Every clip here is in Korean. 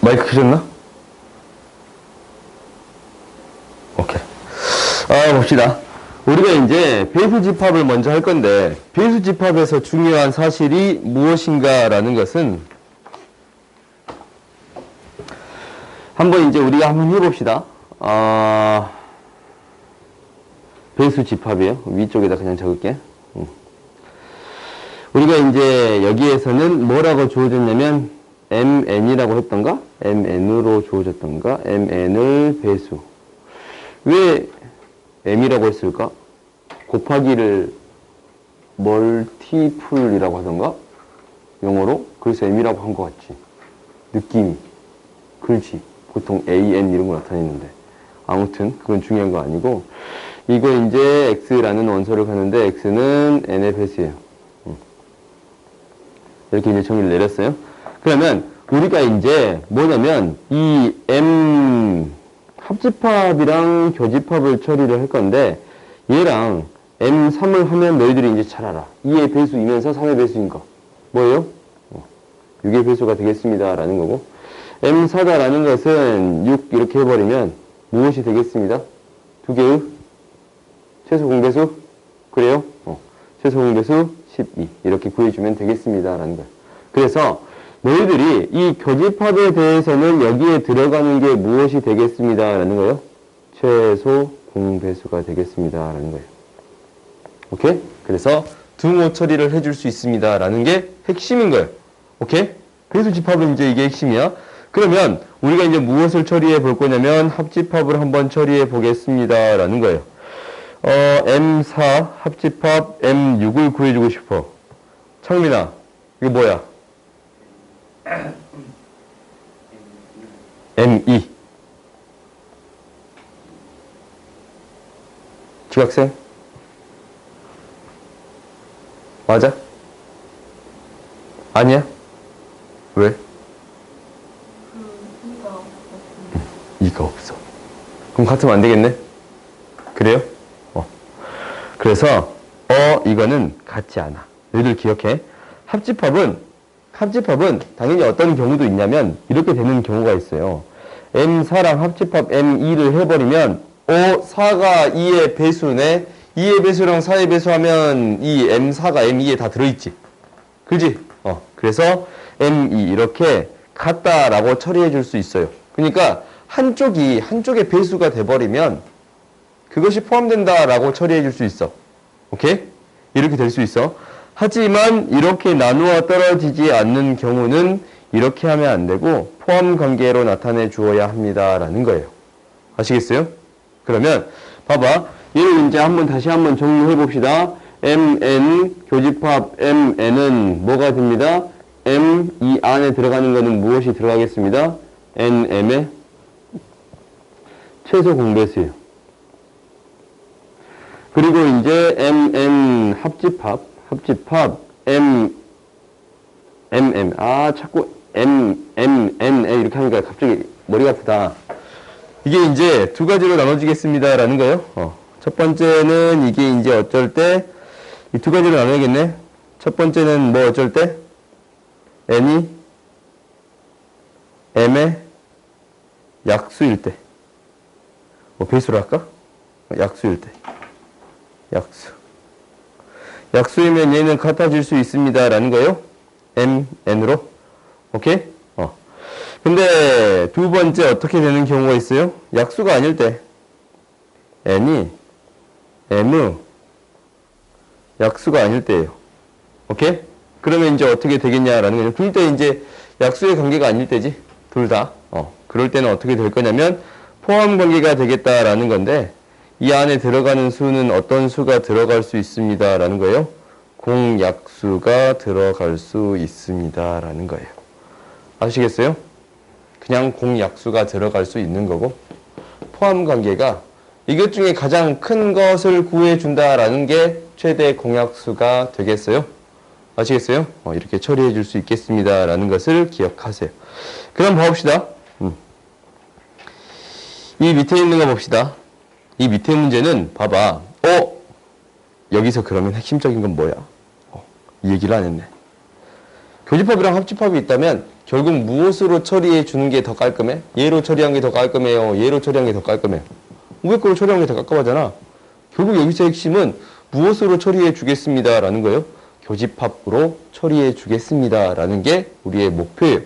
마이크 켜졌나? 오케이. 봅시다. 우리가 이제 배수 집합을 먼저 할 건데, 배수 집합에서 중요한 사실이 무엇인가라는 것은, 한번 이제 우리가 한번 해봅시다. 배수 집합이에요. 위쪽에다 그냥 적을게. 우리가 이제 여기에서는 뭐라고 주어졌냐면, mn이라고 했던가? mn으로 주어졌던가? mn을 배수. 왜 m이라고 했을까? 곱하기를 멀티플이라고 하던가? 영어로? 그래서 m이라고 한 것 같지. 느낌이. 글씨. 보통 an 이런 거 나타내는데. 아무튼 그건 중요한 거 아니고, 이거 이제 x라는 원소를 가는데 x는 n의 배수예요. 이렇게 이제 정의를 내렸어요. 그러면 우리가 이제 뭐냐면 이 m 합집합이랑 교집합을 처리를 할 건데, 얘랑 m3을 하면 너희들이 이제 잘 알아. 2의 배수이면서 3의 배수인 거. 뭐예요? 6의 배수가 되겠습니다. 라는 거고. m4다라는 것은 6 이렇게 해버리면 무엇이 되겠습니다? 두 개의 최소 공배수? 그래요? 최소 공배수 12. 이렇게 구해주면 되겠습니다. 라는 거예요. 그래서 너희들이 이 교집합에 대해서는 여기에 들어가는 게 무엇이 되겠습니다. 라는 거예요. 최소 공배수가 되겠습니다. 라는 거예요. 오케이? 그래서 등호 처리를 해줄 수 있습니다. 라는 게 핵심인 거예요. 오케이? 배수 집합은 이제 이게 핵심이야. 그러면 우리가 이제 무엇을 처리해 볼 거냐면 합집합을 한번 처리해 보겠습니다. 라는 거예요. M4 합집합 M6을 구해주고 싶어. 창민아, 이게 뭐야? M2. 중학생? 맞아? 아니야? 왜? 이가 없어. 그럼 같으면 안 되겠네? 그래요? 그래서 이거는 같지 않아. 너희들 기억해. 합집합은 당연히 어떤 경우도 있냐면 이렇게 되는 경우가 있어요. M4랑 합집합 M2를 해버리면 4가 2의 배수네. 2의 배수랑 4의 배수하면 이 M4가 M2에 다 들어있지. 그지? 그래서 M2 이렇게 같다라고 처리해 줄 수 있어요. 그러니까 한쪽의 배수가 돼버리면 그것이 포함된다라고 처리해 줄 수 있어. 오케이? 이렇게 될 수 있어. 하지만 이렇게 나누어 떨어지지 않는 경우는 이렇게 하면 안 되고 포함 관계로 나타내 주어야 합니다. 라는 거예요. 아시겠어요? 그러면 봐봐. 얘를 이제 다시 한번 정리해 봅시다. mn 교집합 mn은 뭐가 됩니다? m 이 안에 들어가는 거는 무엇이 들어가겠습니다? nm의 최소 공배수예요. 그리고 이제 mn 합집합 자꾸 mn에 이렇게 하니까 갑자기 머리가 아프다. 이게 이제 두 가지로 나눠지겠습니다. 라는 거예요. 첫 번째는 이게 이제 어쩔 때, 이 두 가지로 나눠야겠네. 첫 번째는 뭐 어쩔 때? n이 m의 약수일 때. 배수로 할까? 약수일 때. 약수이면 얘는 같아질 수 있습니다. 라는 거예요. mn으로. 오케이? 근데 두 번째 어떻게 되는 경우가 있어요? 약수가 아닐 때. n이 m 약수가 아닐 때예요. 오케이? 그러면 이제 어떻게 되겠냐라는 거죠. 둘 다 이제 약수의 관계가 아닐 때지. 둘 다. 그럴 때는 어떻게 될 거냐면 포함 관계가 되겠다라는 건데, 이 안에 들어가는 수는 어떤 수가 들어갈 수 있습니다. 라는 거예요. 공약수가 들어갈 수 있습니다. 라는 거예요. 아시겠어요? 그냥 공약수가 들어갈 수 있는 거고, 포함 관계가 이것 중에 가장 큰 것을 구해준다라는 게 최대 공약수가 되겠어요? 아시겠어요? 이렇게 처리해 줄 수 있겠습니다. 라는 것을 기억하세요. 그럼 봐봅시다. 이 밑에 있는 거 봅시다. 이 밑에 문제는 봐봐. 여기서 그러면 핵심적인 건 뭐야? 이 얘기를 안 했네. 교집합이랑 합집합이 있다면 결국 무엇으로 처리해 주는 게 더 깔끔해? 얘로 처리한 게 더 깔끔해요? 얘로 처리한 게 더 깔끔해요? 위에 거로 처리한 게 더 깔끔하잖아. 결국 여기서 핵심은 무엇으로 처리해 주겠습니다 라는 거예요. 교집합으로 처리해 주겠습니다 라는 게 우리의 목표예요.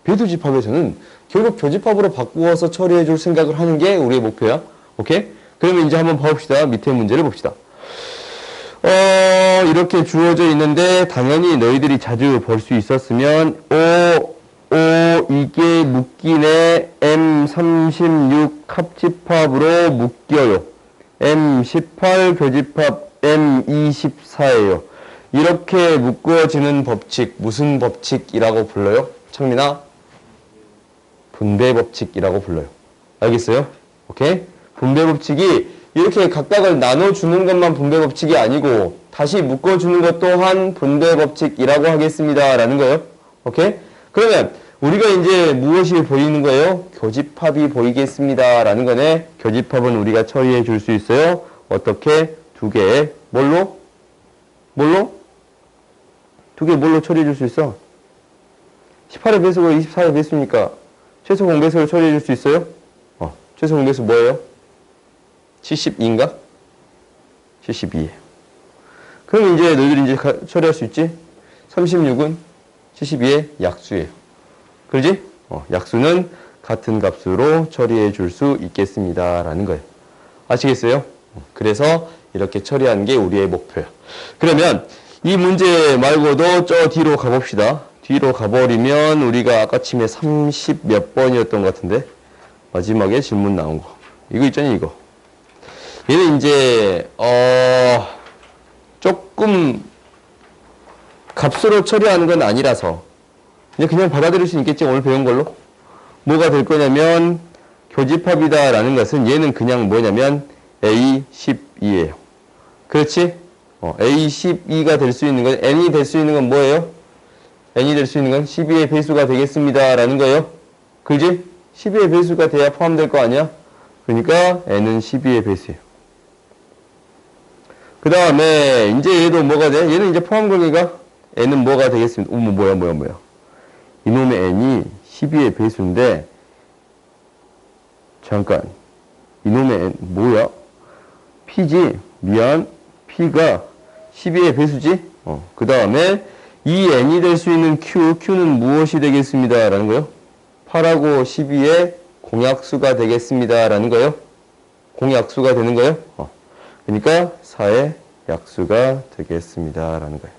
배수집합에서는 결국 교집합으로 바꾸어서 처리해 줄 생각을 하는 게 우리의 목표야. 오케이? 그러면 이제 한번 봐봅시다. 밑에 문제를 봅시다. 이렇게 주어져 있는데 당연히 너희들이 자주 볼 수 있었으면 이게 묶이네. M36 합집합으로 묶여요. M18 교집합 M24예요. 이렇게 묶어지는 법칙, 무슨 법칙이라고 불러요? 창민아? 분배 법칙이라고 불러요. 알겠어요? 오케이? 분배 법칙이 이렇게 각각을 나눠주는 것만 분배 법칙이 아니고 다시 묶어주는 것 또한 분배 법칙이라고 하겠습니다. 라는 거예요. 오케이? 그러면 우리가 이제 무엇이 보이는 거예요? 교집합이 보이겠습니다. 라는 거네. 교집합은 우리가 처리해 줄 수 있어요. 어떻게? 두 개. 뭘로? 두 개 뭘로 처리해 줄 수 있어? 18의 배수가 24의 배수니까 최소 공배수를 처리해 줄 수 있어요? 최소 공배수 뭐예요? 72인가? 72. 그럼 이제 너희들이 이제 처리할 수 있지? 36은 72의 약수예요. 그러지? 약수는 같은 값으로 처리해 줄 수 있겠습니다. 라는 거예요. 아시겠어요? 그래서 이렇게 처리하는 게 우리의 목표야. 그러면 이 문제 말고도 저 뒤로 가봅시다. 뒤로 가버리면 우리가 아까 침에 30 몇 번이었던 것 같은데 마지막에 질문 나온 거. 이거 있잖아요, 이거. 얘는 이제 조금 값으로 처리하는 건 아니라서 이제 그냥 받아들일 수 있겠지, 오늘 배운 걸로. 뭐가 될 거냐면 교집합이다 라는 것은 얘는 그냥 뭐냐면 A12예요. 그렇지? A12가 될 수 있는 건, N이 될 수 있는 건 뭐예요? N이 될 수 있는 건 12의 배수가 되겠습니다 라는 거예요. 그지? 12의 배수가 돼야 포함될 거 아니야? 그러니까 N은 12의 배수예요. 그 다음에 이제 얘도 뭐가 돼? 얘는 이제 포함 관계가 N은 뭐가 되겠습니다. 뭐야. 이놈의 N이 12의 배수인데 잠깐 이놈의 N 뭐야? P지? 미안. P가 12의 배수지? 그 다음에 이 N이 될 수 있는 Q는 무엇이 되겠습니다 라는 거예요? 8하고 12의 공약수가 되겠습니다 라는 거예요. 공약수가 되는 거예요. 그러니까 4의 약수가 되겠습니다 라는 거예요.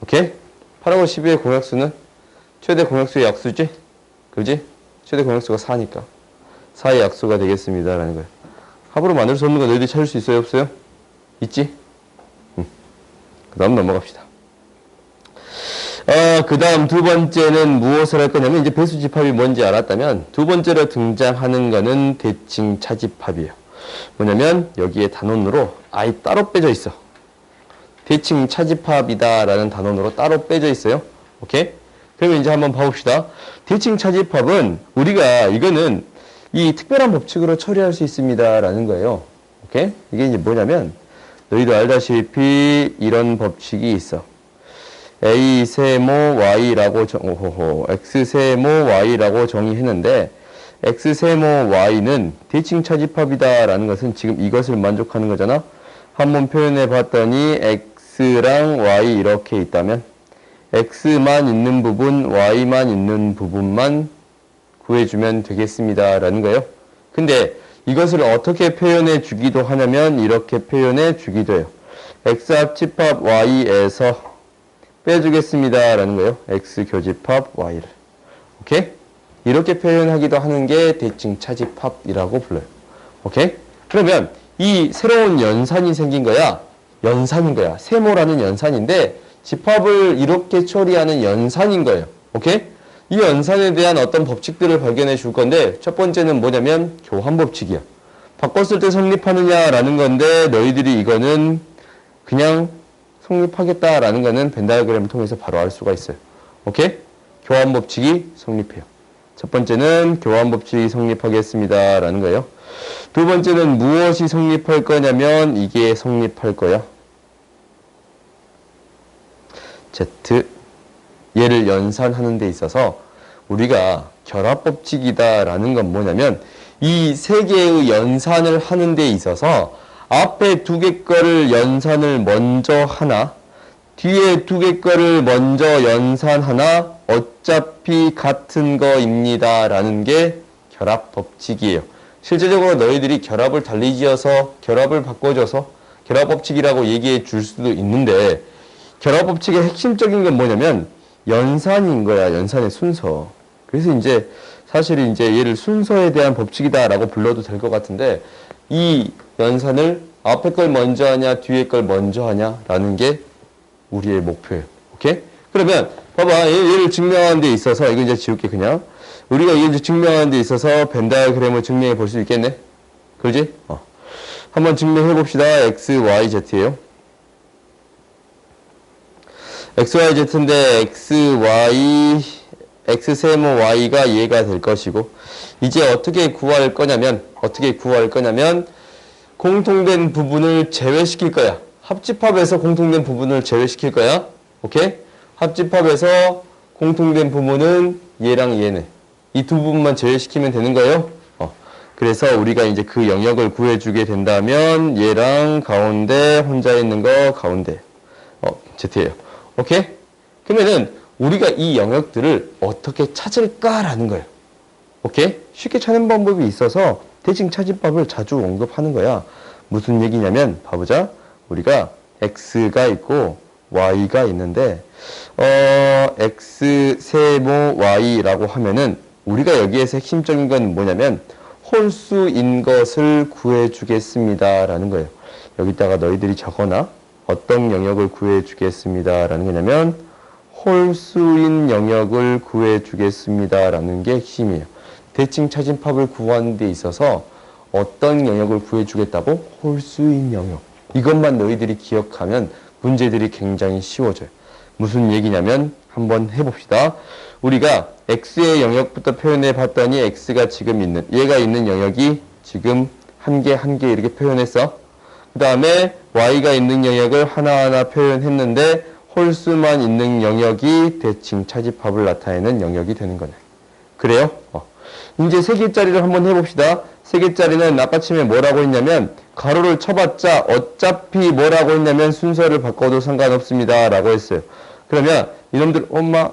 오케이? 8하고 12의 공약수는 최대 공약수의 약수지? 그지? 최대 공약수가 4니까 4의 약수가 되겠습니다 라는 거예요. 합으로 만들 수 없는 거 너희들이 찾을 수 있어요? 없어요? 있지? 그 다음 넘어갑시다. 그 다음 두 번째는 무엇을 할 거냐면 이제 배수집합이 뭔지 알았다면 두 번째로 등장하는 거는 대칭 차집합이에요. 뭐냐면 여기에 단원으로 아예 따로 빼져 있어. 대칭 차집합이다 라는 단원으로 따로 빼져 있어요. 오케이? 그러면 이제 한번 봐봅시다. 대칭 차집합은 우리가 이거는 이 특별한 법칙으로 처리할 수 있습니다 라는 거예요. 오케이? 이게 이제 뭐냐면 너희도 알다시피 이런 법칙이 있어. A 세모 Y라고 X 세모 Y라고 정의했는데 X 세모 Y는 대칭 차집합이다 라는 것은 지금 이것을 만족하는 거잖아. 한번 표현해 봤더니 X랑 Y 이렇게 있다면 X만 있는 부분, Y만 있는 부분만 구해주면 되겠습니다 라는 거예요. 근데 이것을 어떻게 표현해 주기도 하냐면 이렇게 표현해 주기도 해요. X 합집합 Y에서 빼주겠습니다 라는 거예요. X 교집합 Y를. 오케이? 이렇게 표현하기도 하는 게 대칭 차집합이라고 불러요. 오케이? 그러면 이 새로운 연산이 생긴 거야. 연산인 거야. 세모라는 연산인데 집합을 이렇게 처리하는 연산인 거예요. 오케이? 이 연산에 대한 어떤 법칙들을 발견해 줄 건데 첫 번째는 뭐냐면 교환 법칙이야. 바꿨을 때 성립하느냐라는 건데 너희들이 이거는 그냥 성립하겠다라는 거는 벤 다이어그램을 통해서 바로 알 수가 있어요. 오케이? 교환 법칙이 성립해요. 첫 번째는 교환 법칙이 성립하겠습니다 라는 거예요. 두 번째는 무엇이 성립할 거냐면 이게 성립할 거야. Z 얘를 연산하는 데 있어서 우리가 결합법칙이다라는 건 뭐냐면 이 세 개의 연산을 하는 데 있어서 앞에 두 개 거를 연산을 먼저 하나 뒤에 두 개 거를 먼저 연산하나 어차피 같은 거입니다 라는 게 결합법칙이에요. 실제적으로 너희들이 결합을 달리 지어서 결합을 바꿔줘서 결합법칙이라고 얘기해 줄 수도 있는데 결합법칙의 핵심적인 건 뭐냐면 연산인 거야. 연산의 순서. 그래서 이제 사실 이제 얘를 순서에 대한 법칙이다라고 불러도 될 것 같은데 이 연산을 앞에 걸 먼저 하냐 뒤에 걸 먼저 하냐라는 게 우리의 목표예요. 오케이? 그러면 봐봐. 얘를 증명하는 데 있어서 이거 이제 지울게 그냥. 우리가 이게 이제 증명하는 데 있어서 벤 다이어그램을 증명해 볼 수 있겠네. 그러지? 한번 증명해 봅시다. x, y, z예요. x, y, z인데 x, y, x 세모 y가 얘가 될 것이고 이제 어떻게 구할 거냐면 공통된 부분을 제외시킬 거야. 합집합에서 공통된 부분을 제외시킬 거야. 오케이? 합집합에서 공통된 부분은 얘랑 얘네. 이 두 부분만 제외시키면 되는 거예요. 그래서 우리가 이제 그 영역을 구해주게 된다면 얘랑 가운데 혼자 있는 거 가운데 Z예요. 오케이? 그러면은 우리가 이 영역들을 어떻게 찾을까라는 거예요. 오케이? 쉽게 찾는 방법이 있어서 대칭 차집법을 자주 언급하는 거야. 무슨 얘기냐면 봐보자. 우리가 X가 있고 Y가 있는데 X 세모 Y라고 하면은 우리가 여기에서 핵심적인 건 뭐냐면 홀수인 것을 구해주겠습니다 라는 거예요. 여기다가 너희들이 적어놔. 어떤 영역을 구해주겠습니다 라는 거냐면 홀수인 영역을 구해주겠습니다 라는 게 핵심이에요. 대칭 차집합을 구하는 데 있어서 어떤 영역을 구해주겠다고? 홀수인 영역. 이것만 너희들이 기억하면 문제들이 굉장히 쉬워져요. 무슨 얘기냐면 한번 해봅시다. 우리가 x의 영역부터 표현해 봤더니 x가 지금 있는 얘가 있는 영역이 지금 한 개 이렇게 표현했어. 그 다음에 y가 있는 영역을 하나하나 표현했는데 홀수만 있는 영역이 대칭 차집합을 나타내는 영역이 되는 거네. 그래요? 이제 세 개짜리를 한번 해봅시다. 세 개짜리는 아까 치면 뭐라고 했냐면 가로를 쳐봤자 어차피 뭐라고 했냐면 순서를 바꿔도 상관없습니다 라고 했어요. 그러면 이놈들 엄마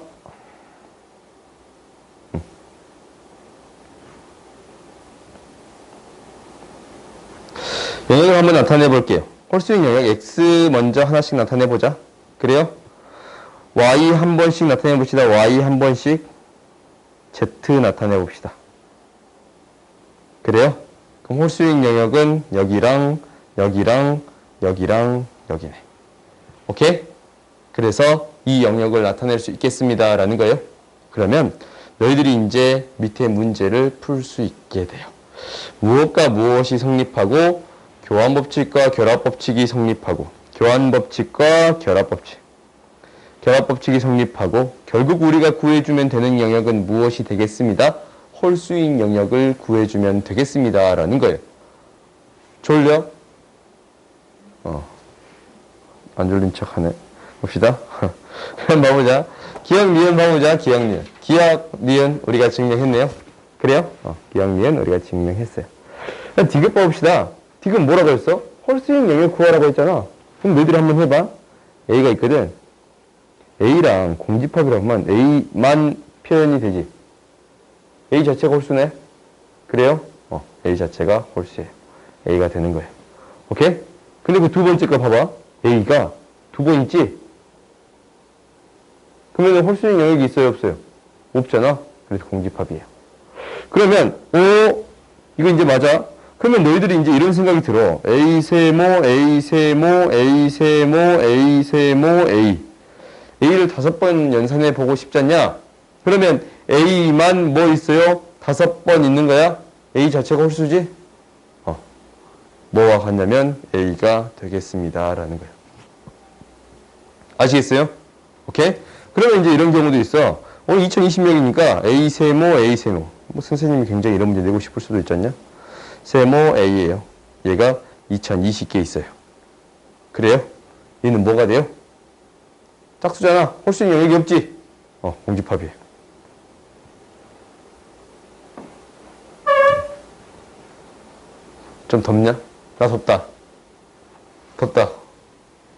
영역을 한번 나타내 볼게요. 홀수인 영역 x 먼저 하나씩 나타내 보자. 그래요? y 한 번씩 나타내 봅시다. y 한 번씩 z 나타내 봅시다. 그래요? 그럼 홀수인 영역은 여기랑 여기랑 여기랑 여기네. 오케이? 그래서 이 영역을 나타낼 수 있겠습니다 라는 거예요. 그러면 너희들이 이제 밑에 문제를 풀 수 있게 돼요. 무엇과 무엇이 성립하고 교환법칙과 결합법칙이 성립하고 교환법칙과 결합법칙이 성립하고 결국 우리가 구해주면 되는 영역은 무엇이 되겠습니다? 홀수인 영역을 구해주면 되겠습니다 라는 거예요. 졸려? 안 졸린 척 하네. 봅시다. 그럼 봐보자. 기억, 니은 봐보자. 기억, 니은. 기억, 니은 우리가 증명했네요. 그래요? 기억, 니은 우리가 증명했어요. 디귿 봐봅시다. 디귿 뭐라고 했어? 홀수인 영역 구하라고 했잖아. 그럼 너희들이 한번 해봐. A가 있거든. A랑 공집합이라고 하면 A만 표현이 되지. A 자체가 홀수네. 그래요? A 자체가 홀수예요. A가 되는 거예요. 오케이? 근데 그 두 번째 거 봐봐. A가 두 번 있지? 그러면 홀수인 영역이 있어요, 없어요? 없잖아. 그래서 공집합이에요. 그러면 이거 이제 맞아? 그러면 너희들이 이제 이런 생각이 들어. A 세모, A 세모, A 세모, A 세모, A. A를 5번 연산해 보고 싶지 않냐? 그러면 A만 뭐 있어요? 5번 있는 거야? A 자체가 홀수지? 뭐와 같냐면 A가 되겠습니다 라는 거예요. 아시겠어요? 오케이? 그러면 이제 이런 경우도 있어. 오늘 2020명이니까 A 세모, A 세모. 뭐 선생님이 굉장히 이런 문제 내고 싶을 수도 있지 않냐? 세모 A예요. 얘가 2020개 있어요. 그래요? 얘는 뭐가 돼요? 짝수잖아. 홀수인 영역이 없지? 공집합이에요. 좀 덥냐? 나 덥다. 덥다.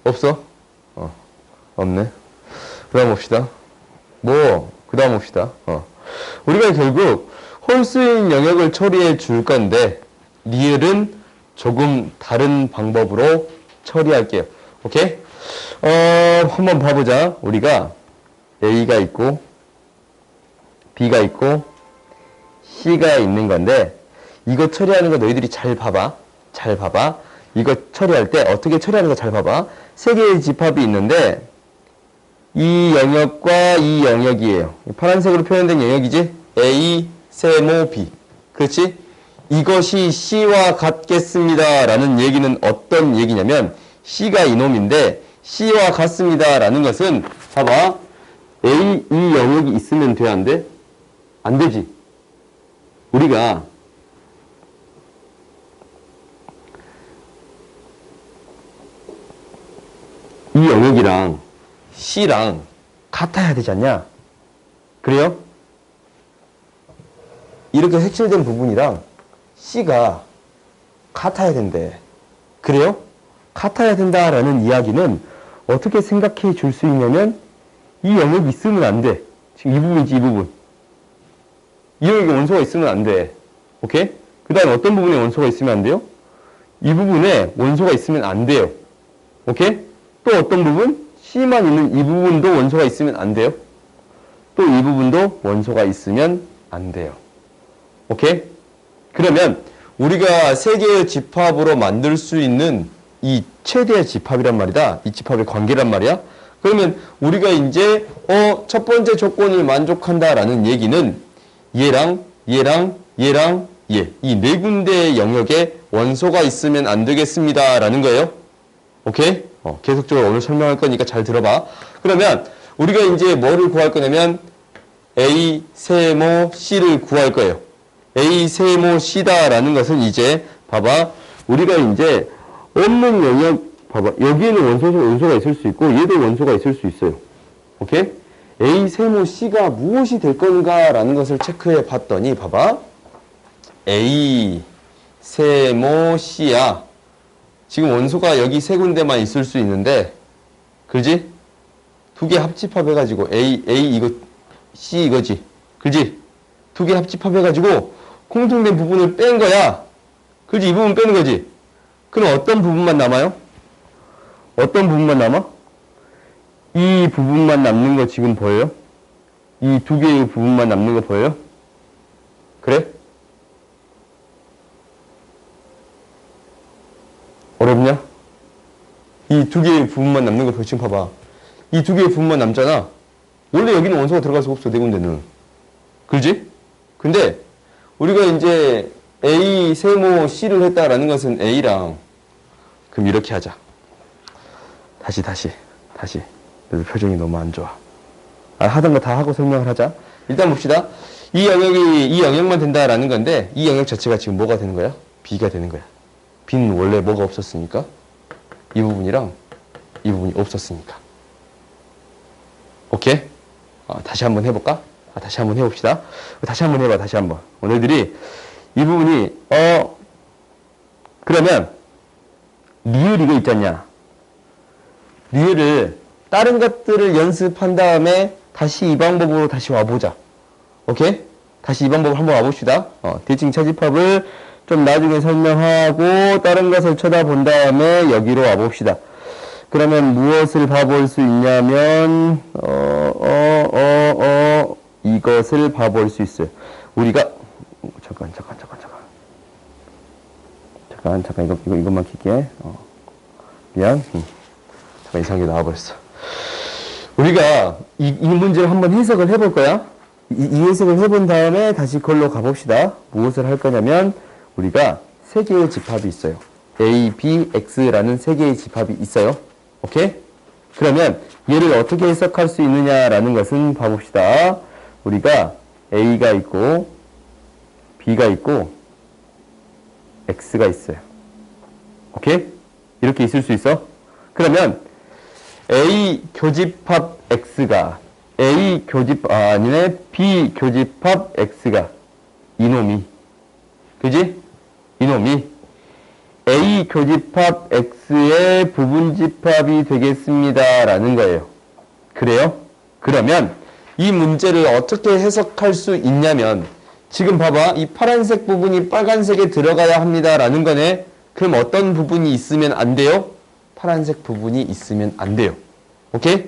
없어? 없네. 그 다음 봅시다. 그 다음 봅시다. 우리가 결국 홀수인 영역을 처리해 줄 건데, 리을은 조금 다른 방법으로 처리할게요. 오케이? 한번 봐보자. 우리가 A가 있고, B가 있고, C가 있는 건데, 이거 처리하는 거 너희들이 잘 봐봐. 잘 봐봐. 이거 처리할 때 어떻게 처리하는 거 잘 봐봐. 세 개의 집합이 있는데, 이 영역과 이 영역이에요. 파란색으로 표현된 영역이지? A, 세모, B. 그렇지? 이것이 C와 같겠습니다. 라는 얘기는 어떤 얘기냐면, C가 이놈인데, C와 같습니다. 라는 것은, 봐봐. A, 이 영역이 있으면 돼, 안 돼? 안 되지. 우리가, 이 영역이랑 C랑 같아야 되지 않냐? 그래요? 이렇게 색칠된 부분이랑 C가 같아야 된대. 그래요? 같아야 된다라는 이야기는 어떻게 생각해 줄 수 있냐면 이 영역이 있으면 안 돼. 지금 이 부분이지, 이 부분. 이 영역에 원소가 있으면 안 돼. 오케이? 그 다음에 어떤 부분에 원소가 있으면 안 돼요? 이 부분에 원소가 있으면 안 돼요. 오케이? 또 어떤 부분? C만 있는 이 부분도 원소가 있으면 안 돼요. 또 이 부분도 원소가 있으면 안 돼요. 오케이? 그러면 우리가 세 개의 집합으로 만들 수 있는 이 최대의 집합이란 말이다. 이 집합의 관계란 말이야. 그러면 우리가 이제 첫 번째 조건을 만족한다라는 얘기는 얘랑 얘랑 얘랑 얘. 이 네 군데의 영역에 원소가 있으면 안 되겠습니다. 라는 거예요. 오케이? 계속적으로 오늘 설명할 거니까 잘 들어봐. 그러면 우리가 이제 뭐를 구할 거냐면 A, 세모, C를 구할 거예요. A, 세모, C다라는 것은 이제 봐봐. 우리가 이제 없는 영역 봐봐. 여기에는 원소가 있을 수 있고 얘도 원소가 있을 수 있어요. 오케이? A, 세모, C가 무엇이 될 건가라는 것을 체크해 봤더니 봐봐. A, 세모, C야. 지금 원소가 여기 세 군데만 있을 수 있는데, 그지? 두 개 합집합해가지고, A 이거, C 이거지. 그지? 두 개 합집합해가지고, 공통된 부분을 뺀 거야. 그지? 이 부분 빼는 거지? 그럼 어떤 부분만 남아요? 어떤 부분만 남아? 이 부분만 남는 거 지금 보여요? 이 두 개의 부분만 남는 거 보여요? 그래? 어렵냐? 이 두 개의 부분만 남는 거 지금 봐봐. 이 두 개의 부분만 남잖아. 원래 여기는 원소가 들어갈 수가 없어, 네 군데는. 그렇지? 근데 우리가 이제 A, 세모, C를 했다라는 것은 A랑 그럼 이렇게 하자. 다시. 너도 표정이 너무 안 좋아. 하던 거 다 하고 설명을 하자. 일단 봅시다. 이 영역만 된다라는 건데 이 영역 자체가 지금 뭐가 되는 거야? B가 되는 거야. B는 원래 뭐가 없었으니까? 이 부분이랑 이 부분이 없었으니까. 오케이? 다시 한번 해볼까? 다시 한번 해봅시다. 다시 한번 해봐, 다시 한번. 너희들이 이 부분이, 그러면, 리을 이거 있잖냐? 리을을 다른 것들을 연습한 다음에 다시 이 방법으로 다시 와보자. 오케이? 다시 이 방법으로 한번 와봅시다. 대칭 차집합을 좀 나중에 설명하고 다른 것을 쳐다본 다음에 여기로 와봅시다. 그러면 무엇을 봐볼 수 있냐면 이것을 봐볼 수 있어요. 우리가 잠깐 이것만 킬게. 미안. 잠깐 이상하게 나와버렸어. 우리가 이 문제를 한번 해석을 해볼 거야. 이 해석을 해본 다음에 다시 그걸로 가봅시다. 무엇을 할 거냐면 우리가 세 개의 집합이 있어요. A, B, X라는 세 개의 집합이 있어요. 오케이? 그러면 얘를 어떻게 해석할 수 있느냐라는 것은 봐봅시다. 우리가 A가 있고 B가 있고 X가 있어요. 오케이? 이렇게 있을 수 있어? 그러면 A 교집합 X가 A 교집합, 아니네. B 교집합 X가 이놈이. 그지? 이놈이 A 교집합 X의 부분집합이 되겠습니다. 라는 거예요. 그래요? 그러면 이 문제를 어떻게 해석할 수 있냐면 지금 봐봐. 이 파란색 부분이 빨간색에 들어가야 합니다. 라는 거네. 그럼 어떤 부분이 있으면 안 돼요? 파란색 부분이 있으면 안 돼요. 오케이?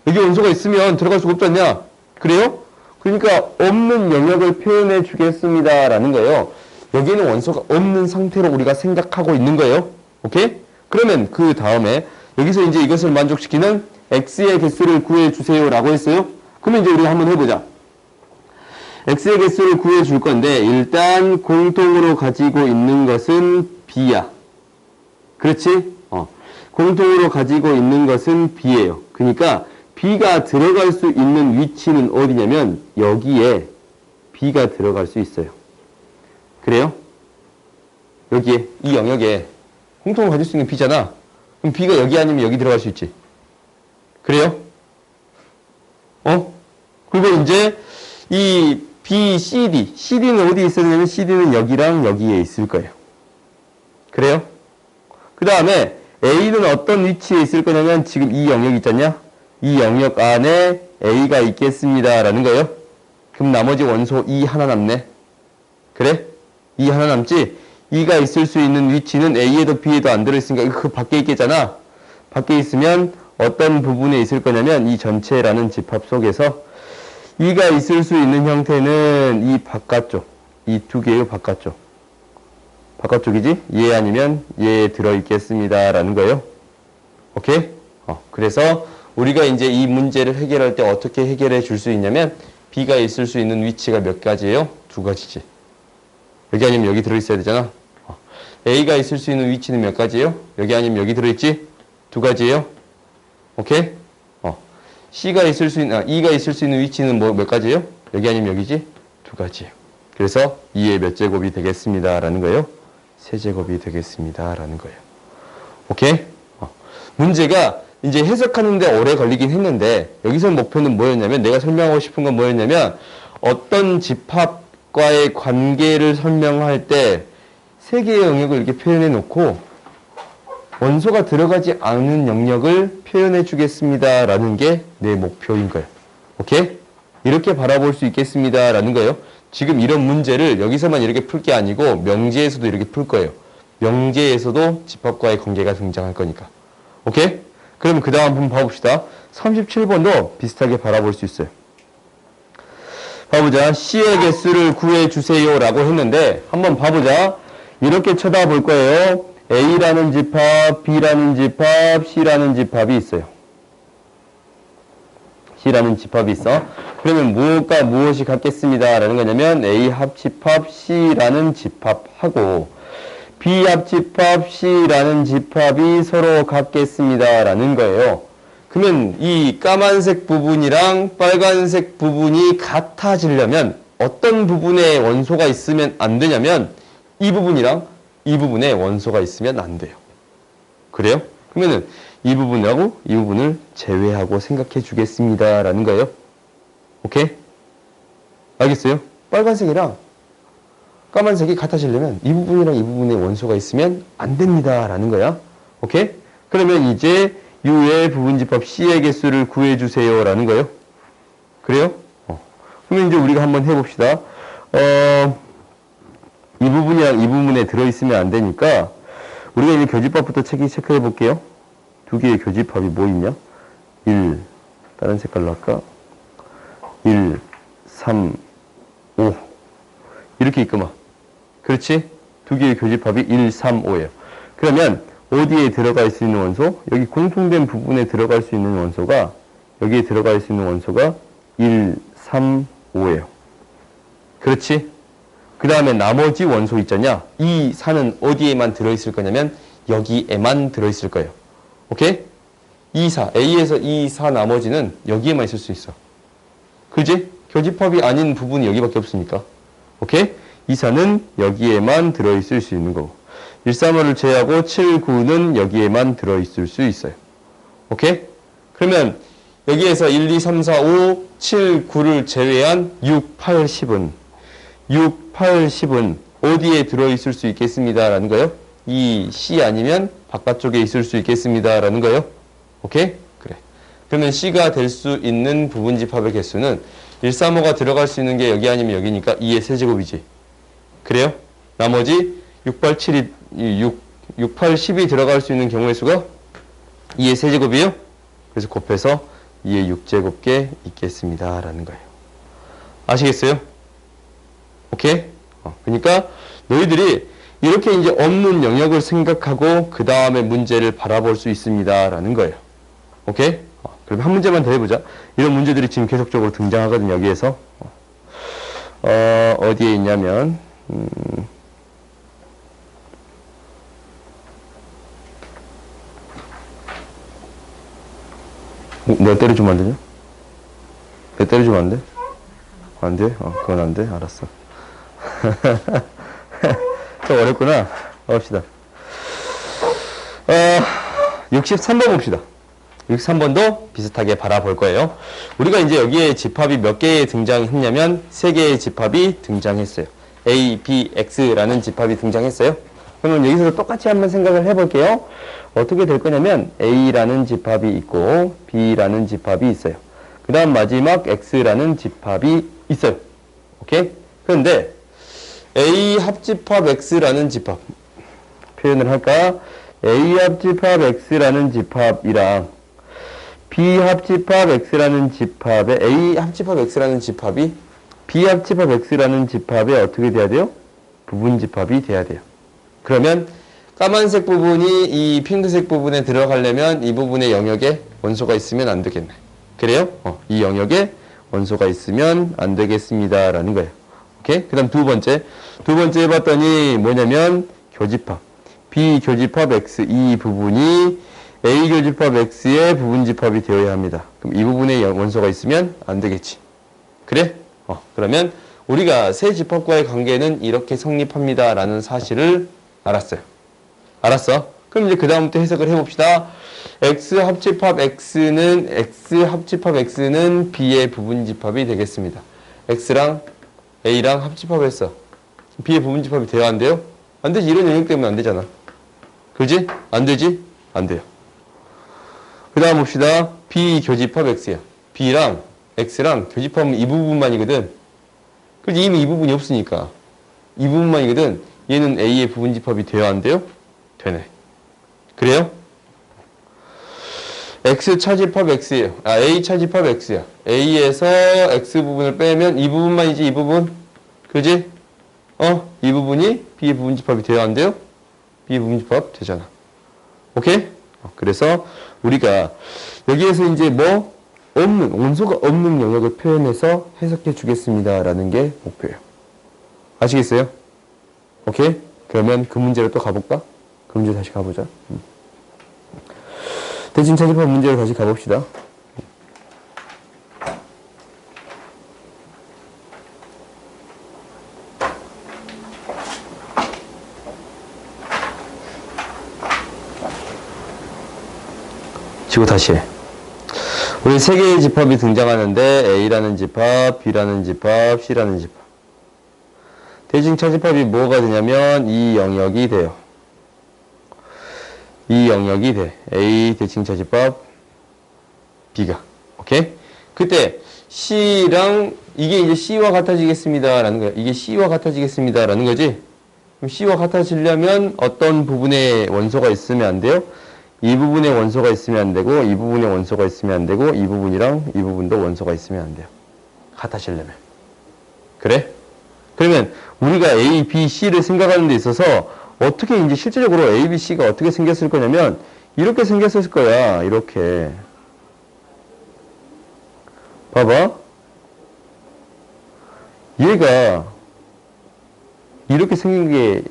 여기 원소가 있으면 들어갈 수가 없지 않냐? 그래요? 그러니까 없는 영역을 표현해 주겠습니다. 라는 거예요. 여기에는 원소가 없는 상태로 우리가 생각하고 있는 거예요. 오케이? 그러면 그 다음에 여기서 이제 이것을 만족시키는 X의 개수를 구해 주세요. 라고 했어요. 그러면 이제 우리가 한번 해보자. X의 개수를 구해 줄 건데 일단 공통으로 가지고 있는 것은 B야. 그렇지? 공통으로 가지고 있는 것은 B예요. 그러니까 B가 들어갈 수 있는 위치는 어디냐면 여기에 B가 들어갈 수 있어요. 그래요? 여기에 이 영역에 공통으로 가질 수 있는 B잖아. 그럼 B가 여기 아니면 여기 들어갈 수 있지. 그래요? 그리고 이제 이 B, CD. CD는 어디에 있어야 되냐면 CD는 여기랑 여기에 있을 거예요. 그래요? 그 다음에 A는 어떤 위치에 있을 거냐면 지금 이 영역 있잖냐? 이 영역 안에 A가 있겠습니다. 라는 거예요. 그럼 나머지 원소 E 하나 남네. 그래? E 하나 남지? E가 있을 수 있는 위치는 A에도 B에도 안 들어있으니까 그 밖에 있겠잖아. 밖에 있으면 어떤 부분에 있을 거냐면 이 전체라는 집합 속에서 E가 있을 수 있는 형태는 이 바깥쪽, 이 두 개의 바깥쪽. 바깥쪽이지? 얘 아니면 얘에 들어있겠습니다. 라는 거예요. 오케이? 그래서 우리가 이제 이 문제를 해결할 때 어떻게 해결해 줄 수 있냐면 B가 있을 수 있는 위치가 몇 가지예요? 두 가지지. 여기 아니면 여기 들어있어야 되잖아. A가 있을 수 있는 위치는 몇 가지예요? 여기 아니면 여기 들어있지? 두 가지예요. 오케이? C가 있을 수 있는, E가 있을 수 있는 위치는 몇 가지예요? 여기 아니면 여기지? 두 가지예요. 그래서 2의 몇 제곱이 되겠습니다. 라는 거예요. 세제곱이 되겠습니다. 라는 거예요. 오케이? 문제가 이제 해석하는데 오래 걸리긴 했는데 여기서 목표는 뭐였냐면 내가 설명하고 싶은 건 뭐였냐면 어떤 집합과의 관계를 설명할 때 세 개의 영역을 이렇게 표현해 놓고 원소가 들어가지 않은 영역을 표현해 주겠습니다. 라는 게 내 목표인 거예요. 오케이? 이렇게 바라볼 수 있겠습니다. 라는 거예요. 지금 이런 문제를 여기서만 이렇게 풀 게 아니고 명제에서도 이렇게 풀 거예요. 명제에서도 집합과의 관계가 등장할 거니까. 오케이? 그럼 그 다음 한번 봐봅시다. 37번도 비슷하게 바라볼 수 있어요. 봐보자. C의 개수를 구해주세요. 라고 했는데 한번 봐보자. 이렇게 쳐다볼 거예요. A라는 집합, B라는 집합, C라는 집합이 있어요. C라는 집합이 있어. 그러면 무엇과 무엇이 같겠습니다. 라는 거냐면 A 합집합 C라는 집합하고 B 합집합 C라는 집합이 서로 같겠습니다. 라는 거예요. 그러면 이 까만색 부분이랑 빨간색 부분이 같아지려면 어떤 부분에 원소가 있으면 안 되냐면 이 부분이랑 이 부분에 원소가 있으면 안 돼요. 그래요? 그러면은 이 부분하고 이 부분을 제외하고 생각해 주겠습니다. 라는 거예요. 오케이? 알겠어요? 빨간색이랑 까만색이 같아지려면 이 부분이랑 이 부분에 원소가 있으면 안 됩니다. 라는 거야. 오케이? 그러면 이제 U의 부분집합 C의 개수를 구해주세요. 라는 거예요. 그래요? 그러면 이제 우리가 한번 해봅시다. 이 부분이랑 이 부분에 들어있으면 안 되니까 우리가 이제 교집합부터 체크해 볼게요. 두 개의 교집합이 뭐 있냐? 1, 다른 색깔로 할까? 1, 3, 5 이렇게 있구만. 그렇지? 두 개의 교집합이 1, 3, 5예요. 그러면 어디에 들어갈 수 있는 원소? 여기 공통된 부분에 들어갈 수 있는 원소가 여기에 들어갈 수 있는 원소가 1, 3, 5예요. 그렇지? 그 다음에 나머지 원소 있잖냐? 이 4는 어디에만 들어있을 거냐면 여기에만 들어있을 거예요. 오케이? 2, 4, A에서 2, 4 나머지는 여기에만 있을 수 있어. 그지? 교집합이 아닌 부분이 여기밖에 없으니까. 오케이? 2, 4는 여기에만 들어있을 수 있는 거고 1, 3, 5를 제외하고 7, 9는 여기에만 들어있을 수 있어요. 오케이? 그러면 여기에서 1, 2, 3, 4, 5, 7, 9를 제외한 6, 8, 10은 6, 8, 10은 어디에 들어있을 수 있겠습니다. 라는 거예요. 이 C 아니면 바깥쪽에 있을 수 있겠습니다. 라는 거예요. 오케이? 그래. 그러면 C가 될 수 있는 부분집합의 개수는 135가 들어갈 수 있는 게 여기 아니면 여기니까 2의 세제곱이지. 그래요? 나머지 6, 8, 7이 6, 8, 10이 들어갈 수 있는 경우의 수가 2의 세제곱이에요. 그래서 곱해서 2의 6제곱게 있겠습니다. 라는 거예요. 아시겠어요? 오케이? 그러니까 너희들이 이렇게 이제 없는 영역을 생각하고 그 다음에 문제를 바라볼 수 있습니다. 라는 거예요. 오케이? 그럼 한 문제만 더 해보자. 이런 문제들이 지금 계속적으로 등장하거든요. 여기에서. 어디에 있냐면 내가 때려주면 안 되냐? 내가 때려주면 안 돼? 안 돼? 그건 안 돼? 알았어. 좀 어렵구나. 봅시다. 63번 봅시다. 63번도 비슷하게 바라볼 거예요. 우리가 이제 여기에 집합이 몇 개의 등장했냐면 3개의 집합이 등장했어요. A, B, X라는 집합이 등장했어요. 그러면 여기서 똑같이 한번 생각을 해볼게요. 어떻게 될 거냐면 A라는 집합이 있고 B라는 집합이 있어요. 그 다음 마지막 X라는 집합이 있어요. 오케이? 그런데 A 합집합 X라는 집합 표현을 할까? A 합집합 X라는 집합이랑 B 합집합 X라는 집합에 A 합집합 X라는 집합이 B 합집합 X라는 집합에 어떻게 돼야 돼요? 부분집합이 돼야 돼요. 그러면 까만색 부분이 이 핑크색 부분에 들어가려면 이 부분의 영역에 원소가 있으면 안 되겠네. 그래요? 이 영역에 원소가 있으면 안 되겠습니다. 라는 거예요. 오케이? 그 다음 두 번째 해봤더니 뭐냐면 교집합. B 교집합 X. 이 부분이 A 교집합 X의 부분집합이 되어야 합니다. 그럼 이 부분에 원소가 있으면 안 되겠지. 그래? 그러면 우리가 세 집합과의 관계는 이렇게 성립합니다. 라는 사실을 알았어요. 알았어? 그럼 이제 그 다음부터 해석을 해봅시다. X 합집합 X는 B의 부분집합이 되겠습니다. X랑 A랑 합집합했어. B의 부분집합이 돼야 안 돼요? 안 되지. 이런 영역 때문에 안 되잖아. 그지? 안 되지? 안 돼요. 그 다음 봅시다. B 교집합 X야. B랑 X랑 교집합은 이 부분만이거든. 그렇지? 이미 이 부분이 없으니까. 이 부분만이거든. 얘는 A의 부분집합이 돼야 안 돼요? 되네. 그래요? X 차집합 X예요. A 차집합 X야. A에서 X 부분을 빼면 이 부분만이지, 이 부분. 그지? 이 부분이 B의 부분집합이 돼야 안 돼요? B의 부분집합 되잖아. 오케이? 그래서 우리가 여기에서 이제 원소가 없는 영역을 표현해서 해석해 주겠습니다. 라는 게 목표예요. 아시겠어요? 오케이? 그러면 그 문제로 또 가볼까? 그 문제 다시 가보자. 대칭 차집합 문제로 다시 가봅시다. 치고 다시 해. 우리 세 개의 집합이 등장하는데 A라는 집합, B라는 집합, C라는 집합. 대칭 차집합이 뭐가 되냐면 이 영역이 돼요. 이 영역이 돼. A 대칭 차집합 B가. 오케이? 그때 C랑 이게 이제 C와 같아지겠습니다. 라는 거야. 이게 C와 같아지겠습니다. 라는 거지. 그럼 C와 같아지려면 어떤 부분에 원소가 있으면 안 돼요? 이 부분에 원소가 있으면 안 되고, 이 부분에 원소가 있으면 안 되고, 이 부분이랑 이 부분도 원소가 있으면 안 돼요. 같아지려면. 그래? 그러면 우리가 A, B, C를 생각하는 데 있어서 어떻게 이제 실제적으로 A, B, C가 어떻게 생겼을 거냐면 이렇게 생겼을 거야. 이렇게. 봐봐. 얘가 이렇게 생긴 게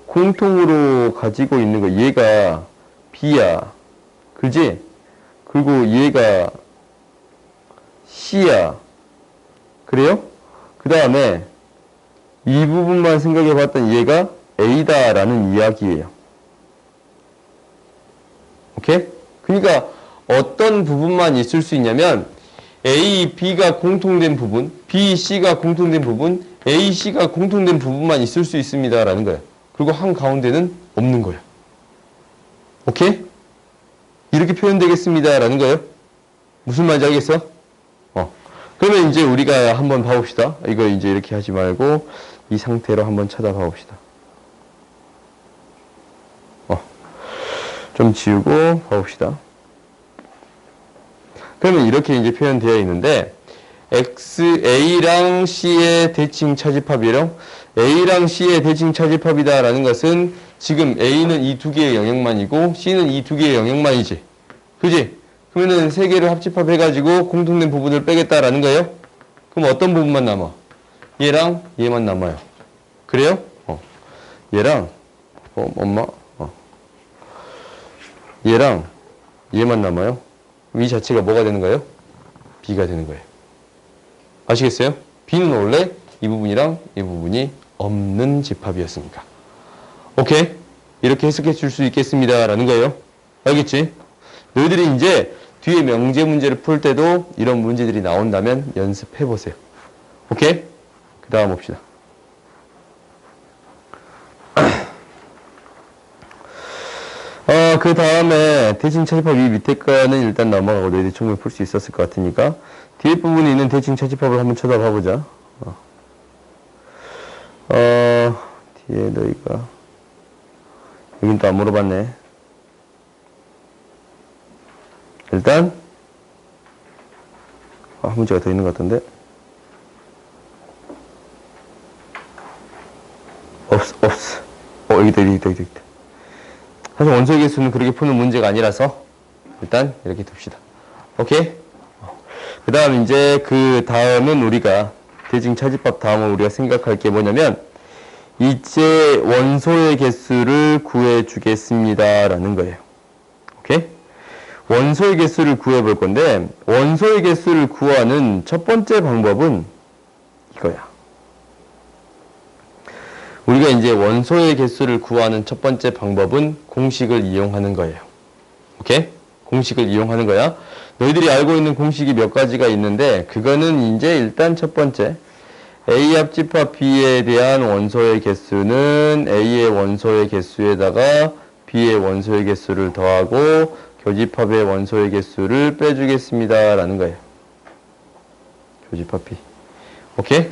공통으로 가지고 있는 거. 얘가 B야. 그지? 그리고 얘가 C야. 그래요? 그 다음에 이 부분만 생각해 봤더니 얘가 A다라는 이야기예요. 오케이? 그러니까 어떤 부분만 있을 수 있냐면 A, B가 공통된 부분, B, C가 공통된 부분, A, C가 공통된 부분만 있을 수 있습니다. 라는 거야. 그리고 한가운데는 없는 거야. 오케이? 이렇게 표현되겠습니다. 라는 거예요. 무슨 말인지 알겠어? 그러면 이제 우리가 한번 봐봅시다. 이거 이제 이렇게 하지 말고 이 상태로 한번 찾아봐 봅시다. 좀 지우고 봐봅시다. 그러면 이렇게 이제 표현되어 있는데 A랑 C의 대칭 차집합이랑 A랑 C의 대칭 차집합이다라는 것은 지금 A는 이 두 개의 영역만이고 C는 이 두 개의 영역만이지. 그지? 그러면은 세 개를 합집합해가지고 공통된 부분을 빼겠다라는 거예요? 그럼 어떤 부분만 남아? 얘랑 얘만 남아요. 그래요? 얘랑, 엄마? 얘랑 얘만 남아요. 이 자체가 뭐가 되는 거예요? B가 되는 거예요. 아시겠어요? B는 원래 이 부분이랑 이 부분이 없는 집합이었으니까. 오케이? 이렇게 해석해 줄 수 있겠습니다. 라는 거예요. 알겠지? 너희들이 이제 뒤에 명제 문제를 풀 때도 이런 문제들이 나온다면 연습해 보세요. 오케이? 그 다음 봅시다. 그 다음에 대칭 차집합 이 밑에 거는 일단 넘어가고 너희들이 충분히 풀 수 있었을 것 같으니까 뒤에 부분에 있는 대칭 차집합을 한번 쳐다봐 보자. 뒤에 너희가 여긴 또 안 물어봤네. 일단 한 문제가 더 있는 것 같은데 없어. 여기다. 사실 원소의 개수는 그렇게 푸는 문제가 아니라서 일단 이렇게 둡시다. 오케이? 그 다음 이제 그 다음은 우리가 대칭 차집합 다음은 우리가 생각할 게 뭐냐면 이제 원소의 개수를 구해 주겠습니다 라는 거예요. 오케이? 원소의 개수를 구해 볼 건데 원소의 개수를 구하는 첫 번째 방법은 이거야. 우리가 이제 원소의 개수를 구하는 첫 번째 방법은 공식을 이용하는 거예요. 오케이? 공식을 이용하는 거야. 너희들이 알고 있는 공식이 몇 가지가 있는데 그거는 이제 일단 첫 번째 A 합집합 B에 대한 원소의 개수는 A의 원소의 개수에다가 B의 원소의 개수를 더하고 교집합의 원소의 개수를 빼주겠습니다 라는 거예요. 교집합 B. 오케이?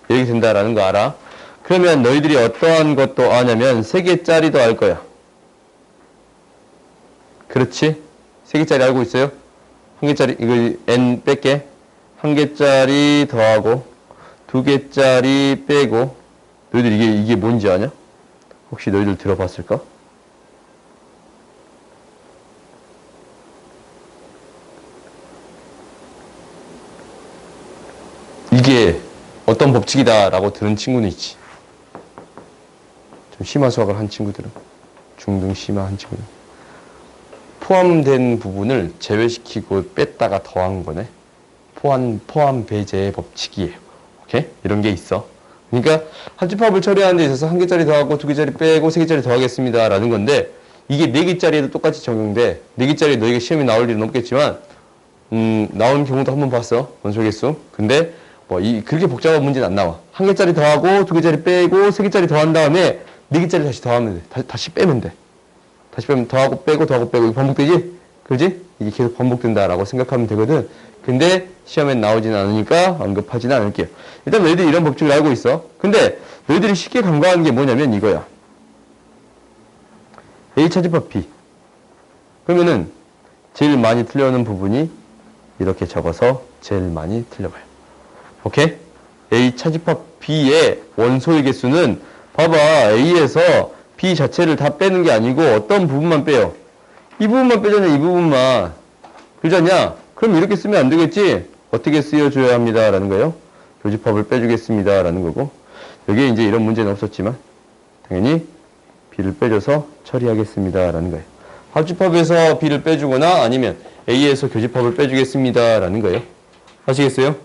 이렇게 된다라는 거 알아? 그러면 너희들이 어떠한 것도 아냐면 3개짜리도 알 거야. 그렇지? 3개짜리 알고 있어요? 1개짜리 이거 n 뺄게. 1개짜리 더하고 2개짜리 빼고 너희들 이게 뭔지 아냐? 혹시 너희들 들어봤을까? 이게 어떤 법칙이다라고 들은 친구는 있지. 좀 심화 수학을 한 친구들은 중등 심화한 친구들은 포함된 부분을 제외시키고 뺐다가 더한 거네. 포함 배제의 법칙이에요. 오케이? 이런 게 있어. 그러니까 합집합을 처리하는 데 있어서 1개짜리 더하고 2개짜리 빼고 3개짜리 더하겠습니다 라는 건데 이게 4개짜리에도 똑같이 적용돼. 4개짜리 너희가 시험에 나올 일은 없겠지만 나오는 경우도 한번 봤어. 원소의 개수. 근데 그렇게 복잡한 문제는 안 나와. 1개짜리 더하고 2개짜리 빼고 3개짜리 더한 다음에 4개짜리 다시 더하면 돼. 다시 빼면 돼. 다시 빼면 더하고 빼고 이거 반복되지? 그지? 이게 계속 반복된다라고 생각하면 되거든. 근데 시험에 나오진 않으니까 언급하지는 않을게요. 일단 너희들이 이런 법칙을 알고 있어. 근데 너희들이 쉽게 간과하는 게 뭐냐면 이거야. A 차집합 B. 그러면은 제일 많이 틀려오는 부분이 이렇게 적어서 제일 많이 틀려봐요. 오케이? A 차집합 B의 원소의 개수는 봐봐. A에서 B 자체를 다 빼는 게 아니고 어떤 부분만 빼요? 이 부분만 빼잖아. 이 부분만. 그러잖냐? 그럼 이렇게 쓰면 안 되겠지? 어떻게 쓰여줘야 합니다. 라는 거예요. 교집합을 빼주겠습니다. 라는 거고. 여기에 이제 이런 문제는 없었지만 당연히 B를 빼줘서 처리하겠습니다. 라는 거예요. 합집합에서 B를 빼주거나 아니면 A에서 교집합을 빼주겠습니다. 라는 거예요. 아시겠어요?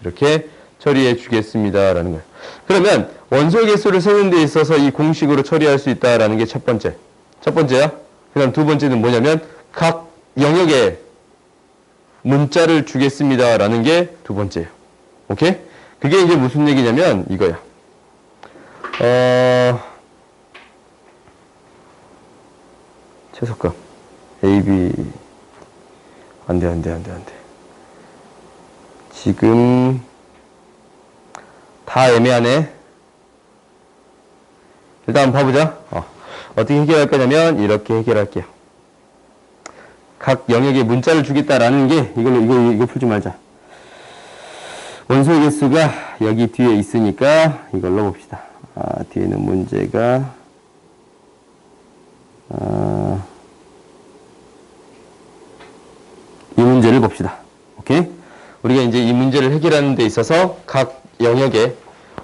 이렇게 처리해 주겠습니다. 라는 거예요. 그러면 원소의 개수를 세는 데 있어서 이 공식으로 처리할 수 있다라는 게 첫 번째. 첫 번째야. 그 다음 두 번째는 뭐냐면 각 영역에 문자를 주겠습니다. 라는 게 두 번째예요. 오케이? 그게 이제 무슨 얘기냐면 이거야. 최소값. A, B. 안 돼. 지금 다 애매하네. 일단 한번 봐보자. 어떻게 해결할 거냐면 이렇게 해결할게요. 각 영역에 문자를 주겠다라는 게 이거 풀지 말자. 원소의 개수가 여기 뒤에 있으니까 이걸로 봅시다. 뒤에는 문제가 이 문제를 봅시다. 오케이? 우리가 이제 이 문제를 해결하는 데 있어서 각 영역에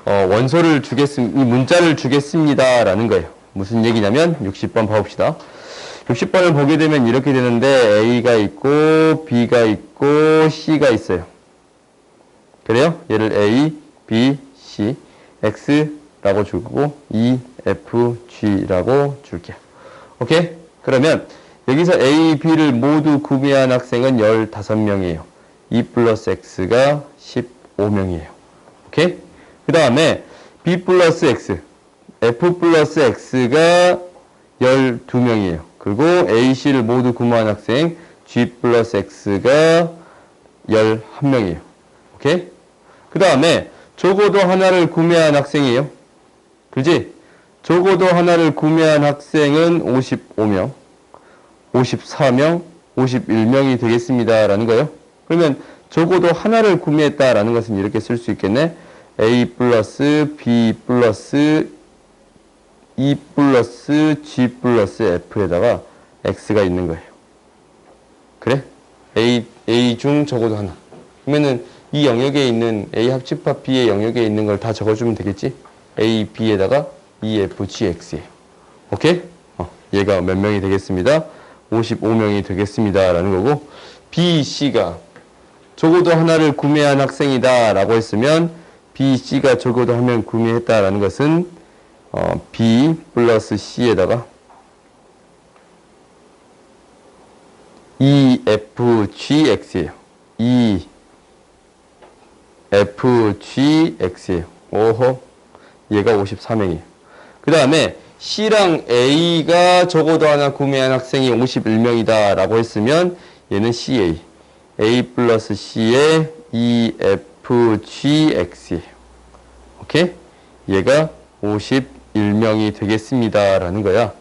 원소를 이 문자를 주겠습니다라는 거예요. 무슨 얘기냐면 60번 봐봅시다. 60번을 보게 되면 이렇게 되는데 A가 있고 B가 있고 C가 있어요. 그래요? 얘를 A, B, C, X라고 줄 거고 E, F, G라고 줄게요. 오케이? 그러면 여기서 A, B를 모두 구매한 학생은 15명이에요. E 플러스 X가 15명이에요. 오케이? 그 다음에 B 플러스 X, F 플러스 X가 12명이에요. 그리고 A, C를 모두 구매한 학생 G 플러스 X가 11명이에요. 오케이? 그 다음에 적어도 하나를 구매한 학생이에요. 그지? 적어도 하나를 구매한 학생은 55명, 54명, 51명이 되겠습니다. 라는 거예요. 그러면 적어도 하나를 구매했다라는 것은 이렇게 쓸 수 있겠네. A 플러스 B 플러스 E 플러스 G 플러스 F에다가 X가 있는 거예요. 그래? A 중 적어도 하나. 그러면은 이 영역에 있는 A 합집합 B의 영역에 있는 걸 다 적어주면 되겠지? A, B에다가 E, F, G, X예요. 오케이? 얘가 몇 명이 되겠습니다? 55명이 되겠습니다. 라는 거고, B, C가 적어도 하나를 구매한 학생이다 라고 했으면 B, C가 적어도 한 명 구매했다라는 것은 B 플러스 C에다가 E, F, G, X예요. E, F, G, X예요. 오호. 얘가 54명이에요. 그 다음에 C랑 A가 적어도 하나 구매한 학생이 51명이다 라고 했으면 얘는 CA. A 플러스 C의 E, F, G, X예요. 오케이? 얘가 51명이 되겠습니다. 라는 거야.